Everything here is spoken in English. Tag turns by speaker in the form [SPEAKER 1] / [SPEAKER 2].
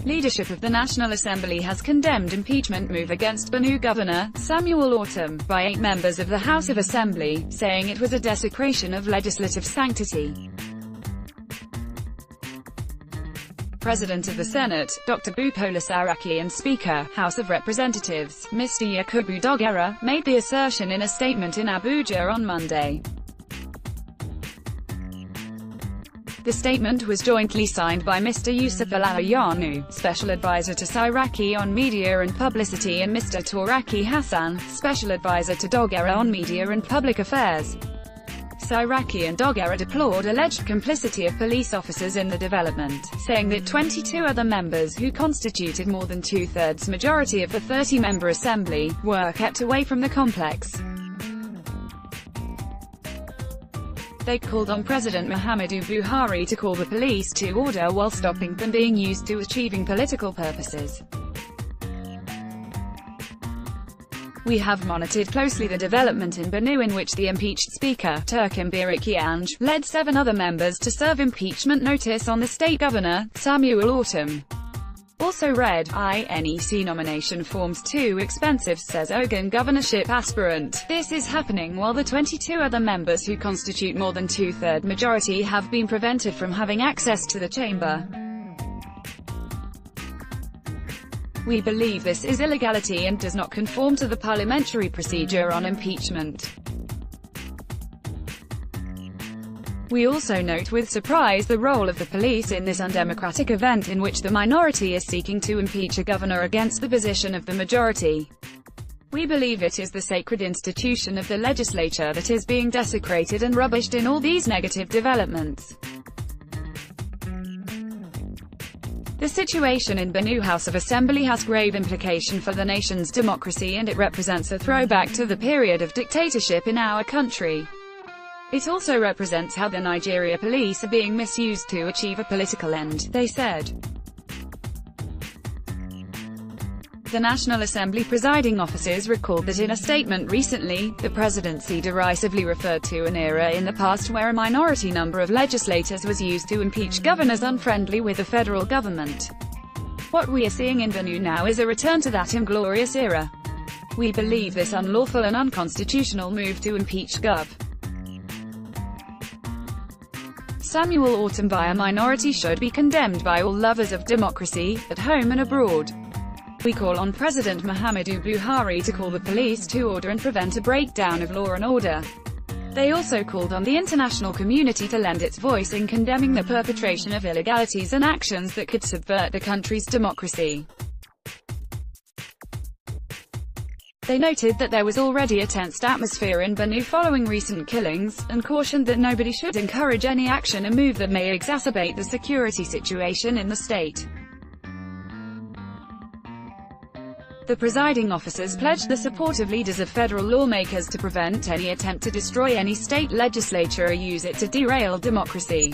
[SPEAKER 1] Leadership of the National Assembly has condemned impeachment move against Benue Governor, Samuel Autumn, by 8 members of the House of Assembly, saying it was a desecration of legislative sanctity. President of the Senate, Dr. Bukola Saraki, and Speaker, House of Representatives, Mr. Yakubu Dogara, made the assertion in a statement in Abuja on Monday. The statement was jointly signed by Mr. Yusuf Alayanu, Special Advisor to Saraki on Media and Publicity, and Mr. Toraki Hassan, Special Advisor to Dogara on Media and Public Affairs. Saraki and Dogara deplored alleged complicity of police officers in the development, saying that 22 other members who constituted more than two-thirds majority of the 30-member assembly, were kept away from the complex. They called on President Muhammadu Buhari to call the police to order while stopping them being used to achieving political purposes. We have monitored closely the development in Benue, in which the impeached Speaker, Turkim Birikianj, led 7 other members to serve impeachment notice on the state governor, Samuel Autumn. Also read, INEC nomination forms too expensive, says Ogun governorship aspirant. This is happening while the 22 other members who constitute more than two-third majority have been prevented from having access to the chamber. We believe this is illegality and does not conform to the parliamentary procedure on impeachment. We also note with surprise the role of the police in this undemocratic event in which the minority is seeking to impeach a governor against the position of the majority. We believe it is the sacred institution of the legislature that is being desecrated and rubbished in all these negative developments. The situation in Benue House of Assembly has grave implication for the nation's democracy, and it represents a throwback to the period of dictatorship in our country. It also represents how the Nigeria police are being misused to achieve a political end, they said. The National Assembly presiding officers recalled that in a statement recently, the presidency derisively referred to an era in the past where a minority number of legislators was used to impeach governors unfriendly with the federal government. What we are seeing in Benue now is a return to that inglorious era. We believe this unlawful and unconstitutional move to impeach Gov. Samuel Autumn by a minority should be condemned by all lovers of democracy, at home and abroad. We call on President Muhammadu Buhari to call the police to order and prevent a breakdown of law and order. They also called on the international community to lend its voice in condemning the perpetration of illegalities and actions that could subvert the country's democracy. They noted that there was already a tensed atmosphere in Benue following recent killings, and cautioned that nobody should encourage any action or move that may exacerbate the security situation in the state. The presiding officers pledged the support of leaders of federal lawmakers to prevent any attempt to destroy any state legislature or use it to derail democracy.